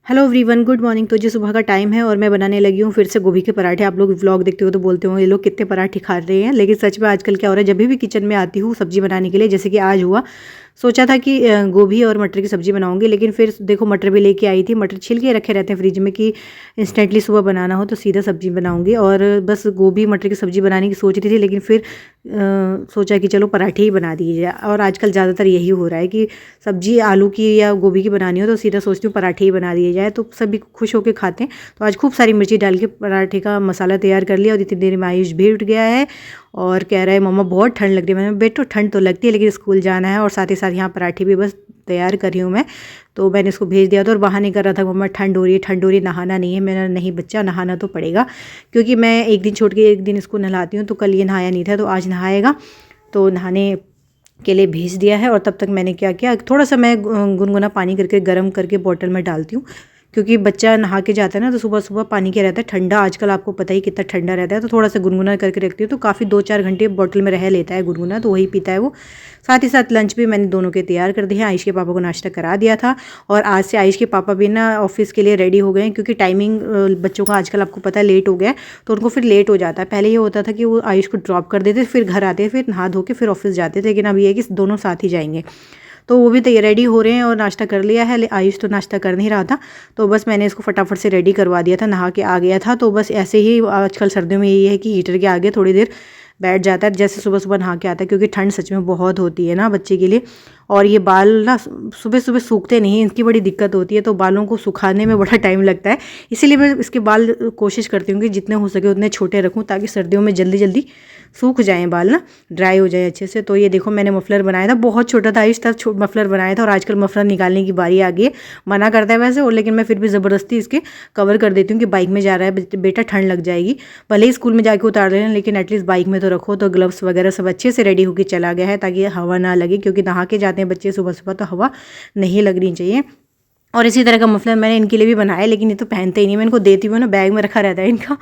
Hello everyone, good morning. तो जो सुबह का टाइम है और मैं बनाने लगी हूँ फिर से गोभी के पराठे। आप लोग व्लॉग देखते हो तो बोलते हो ये लोग कितने पराठे खा रहे हैं, लेकिन सच में आजकल क्या हो रहा है, जब भी किचन में आती हूँ सब्जी बनाने के लिए, जैसे कि आज हुआ, सोचा था कि गोभी और मटर की सब्ज़ी बनाऊंगी, लेकिन फिर देखो मटर भी लेके आई थी। मटर छिल के रखे रहते हैं फ्रिज में कि इंस्टेंटली सुबह बनाना हो तो सीधा सब्ज़ी बनाऊंगी, और बस गोभी मटर की सब्ज़ी बनाने की सोच रही थी, लेकिन फिर सोचा कि चलो पराठे ही बना दिए जाए। और आजकल ज़्यादातर यही हो रहा है कि सब्ज़ी आलू की या गोभी की बनानी हो तो सीधा सोचती हूँ पराठे ही बना दिए जाए, तो सभी खुश होकर खाते हैं। तो आज खूब सारी मिर्ची डाल के पराठे का मसाला तैयार कर लिया, और इतनी देर में आयुष भी उठ गया है और कह रहा है मम्मा बहुत ठंड लग रही है। मैंने बेटो ठंड तो लगती है लेकिन स्कूल जाना है, और साथ ही साथ यहाँ पराठे भी बस तैयार कर रही हूँ मैं। तो मैंने इसको भेज दिया था और बहाने कर रहा था मम्मा ठंड हो रही है, ठंड हो रही है, नहाना नहीं है। मैंने नहीं बच्चा, नहाना तो पड़ेगा, क्योंकि मैं एक दिन छोड़ के एक दिन इसको नहलाती हूँ। तो कल ये नहाया नहीं था तो आज नहाएगा, तो नहाने के लिए भेज दिया है। और तब तक मैंने क्या किया, थोड़ा सा मैं गुनगुना पानी करके गर्म करके बॉटल में डालती हूँ, क्योंकि बच्चा नहा के जाता है ना तो सुबह सुबह पानी क्या रहता है ठंडा, आजकल आपको पता ही कितना ठंडा रहता है। तो थोड़ा सा गुनगुना करके रखती हूँ तो काफ़ी 2-4 घंटे बॉटल में रह लेता है गुनगुना, तो वही पीता है वो। साथ ही साथ लंच भी मैंने दोनों के तैयार कर दिए हैं। आयुष के पापा को नाश्ता करा दिया था, और आज से आयुष के पापा भी ना ऑफिस के लिए रेडी हो गए हैं, क्योंकि टाइमिंग बच्चों का आजकल आपको पता है लेट हो गया है, तो उनको फिर लेट हो जाता है। पहले ये होता था कि वो आयुष को ड्रॉप कर देते, फिर घर आते, फिर नहा धो के फिर ऑफिस जाते थे, लेकिन अब ये है कि दोनों साथ ही जाएंगे। तो वो भी तो रेडी हो रहे हैं और नाश्ता कर लिया है। आयुष तो नाश्ता कर नहीं रहा था, तो बस मैंने इसको फटाफट से रेडी करवा दिया था, नहा के आ गया था। तो बस ऐसे ही आजकल सर्दियों में यही है कि हीटर के आगे थोड़ी देर बैठ जाता है, जैसे सुबह सुबह नहा के आता है, क्योंकि ठंड सच में बहुत होती है ना बच्चे के लिए। और ये बाल ना सुबह सुबह सूखते नहीं, इनकी बड़ी दिक्कत होती है, तो बालों को सुखाने में बड़ा टाइम लगता है। इसीलिए मैं इसके बाल कोशिश करती हूँ कि जितने हो सके उतने छोटे रखूँ, ताकि सर्दियों में जल्दी जल्दी सूख जाएँ बाल, ना ड्राई हो जाए अच्छे से। तो ये देखो मैंने मफलर बनाया था, बहुत छोटा था इस तब मफलर बनाया था, और आजकल मफलर निकालने की बारी आ गई है। मना करता है वैसे, और लेकिन मैं फिर भी ज़बरदस्ती इसके कवर कर देती हूँ कि बाइक में जा रहा है बेटा ठंड लग जाएगी। भले ही स्कूल में जाके उतार लेना, लेकिन एटलीस्ट बाइक में तो रखो। तो ग्लव्स वगैरह सब अच्छे से रेडी होकर चला गया है, ताकि हवा ना लगे, क्योंकि नहा के जाते हैं बच्चे सुबह सुबह, तो हवा नहीं लगनी चाहिए। और इसी तरह का मफलर मैंने इनके लिए भी बनाया, लेकिन ये तो पहनते ही नहीं, मैं इनको देती हूँ ना, बैग में रखा रहता है इनका।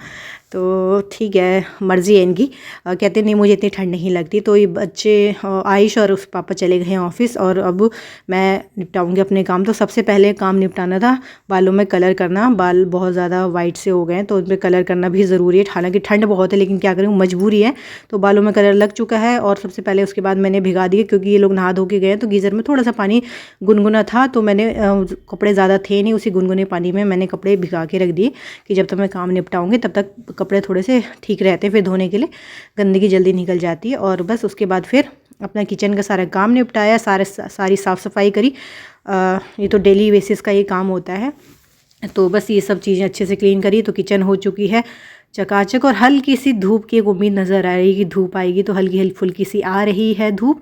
तो ठीक है, मर्ज़ी है इनकी। कहते नहीं मुझे इतनी ठंड नहीं लगती। तो ये बच्चे आयुष और उस पापा चले गए हैं ऑफिस, और अब मैं निपटाऊंगी अपने काम। तो सबसे पहले काम निपटाना था बालों में कलर करना। बाल बहुत ज़्यादा वाइट से हो गए हैं, तो उनमें कलर करना भी ज़रूरी है। हालांकि ठंड बहुत है, लेकिन क्या करूँ, मजबूरी है। तो बालों में कलर लग चुका है, और सबसे पहले उसके बाद मैंने भिगा दिए, क्योंकि ये लोग नहा धो के गए हैं। तो गीज़र में थोड़ा सा पानी गुनगुना था, तो मैंने कपड़े ज़्यादा थे नहीं, उसी गुनगुने पानी में मैंने कपड़े भिगा के रख दिए कि जब तक मैं काम निपटाऊंगी तब तक कपड़े थोड़े से ठीक रहते हैं, फिर धोने के लिए गंदगी जल्दी निकल जाती है। और बस उसके बाद फिर अपना किचन का सारा काम निपटाया, सारी साफ़ सफाई करी। ये तो डेली बेसिस का ये काम होता है। तो बस ये सब चीज़ें अच्छे से क्लीन करी, तो किचन हो चुकी है चकाचक। और हल्की सी धूप की एक उम्मीद नज़र आ रही है कि धूप आएगी, तो हल्की फुल्की सी आ रही है धूप।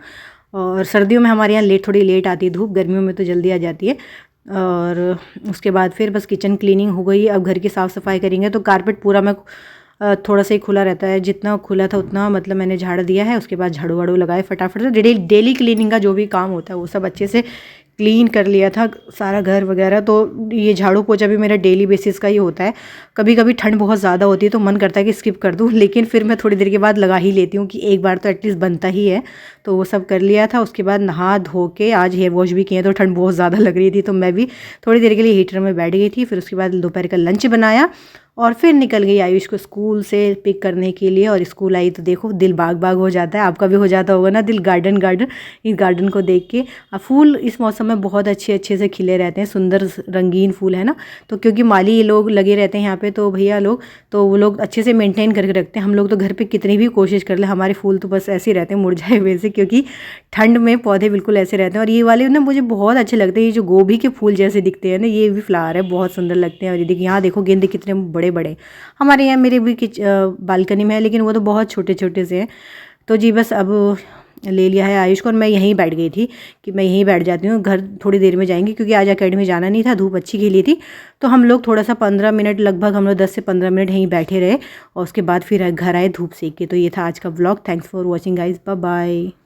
और सर्दियों में हमारे यहाँ थोड़ी लेट आती है धूप, गर्मियों में तो जल्दी आ जाती है। और उसके बाद फिर बस किचन क्लीनिंग हो गई। अब घर की साफ़ सफाई करेंगे, तो कारपेट पूरा मैं थोड़ा सा ही खुला रहता है, जितना खुला था उतना मतलब मैंने झाड़ दिया है। उसके बाद झाड़ू वाड़ू लगाए फटाफट से। डेली क्लीनिंग का जो भी काम होता है वो सब अच्छे से क्लीन कर लिया था, सारा घर वगैरह। तो ये झाड़ू पोछा भी मेरा डेली बेसिस का ही होता है। कभी कभी ठंड बहुत ज़्यादा होती है तो मन करता है कि स्किप कर दूँ, लेकिन फिर मैं थोड़ी देर के बाद लगा ही लेती हूँ कि एक बार तो एटलीस्ट बनता ही है। तो वो सब कर लिया था। उसके बाद नहा धो के आज हेयर वॉश भी किए, तो ठंड बहुत ज़्यादा लग रही थी, तो मैं भी थोड़ी देर के लिए हीटर में बैठ गई थी। फिर उसके बाद दोपहर का लंच बनाया, और फिर निकल गई आयुष को स्कूल से पिक करने के लिए। और स्कूल आई तो देखो दिल बाग बाग हो जाता है, आपका भी हो जाता होगा ना दिल, गार्डन इस गार्डन को देख के। फूल इस मौसम में बहुत अच्छे से खिले रहते हैं, सुंदर रंगीन फूल है ना। तो क्योंकि माली ये लोग लगे रहते हैं यहाँ पे, तो भैया लोग तो वो लोग अच्छे से मेंटेन करके रखते हैं। हम लोग तो घर पे कितनी भी कोशिश कर ले, हमारे फूल तो बस ऐसे ही रहते हैं मुरझाए हुए से, क्योंकि ठंड में पौधे बिल्कुल ऐसे रहते हैं। और ये वाले ना मुझे बहुत अच्छे लगते हैं, ये जो गोभी के फूल जैसे दिखते हैं ना, ये भी फ्लावर है, बहुत सुंदर लगते हैं। और ये देखिए यहाँ देखो गेंदे कितने बड़े बड़े, हमारे यहाँ मेरे भी बालकनी में है, लेकिन वो तो बहुत छोटे छोटे से हैं। तो जी बस अब ले लिया है आयुष को, और मैं यहीं बैठ गई थी कि मैं यहीं बैठ जाती हूँ, घर थोड़ी देर में जाएंगे, क्योंकि आज अकेडमी जाना नहीं था, धूप अच्छी खिली थी। तो हम लोग थोड़ा सा 15 मिनट, लगभग हम लोग 10 से 15 मिनट यहीं बैठे रहे, और उसके बाद फिर घर आए धूप सेक के। तो ये था आज का vlog. Thanks for watching guys, bye bye.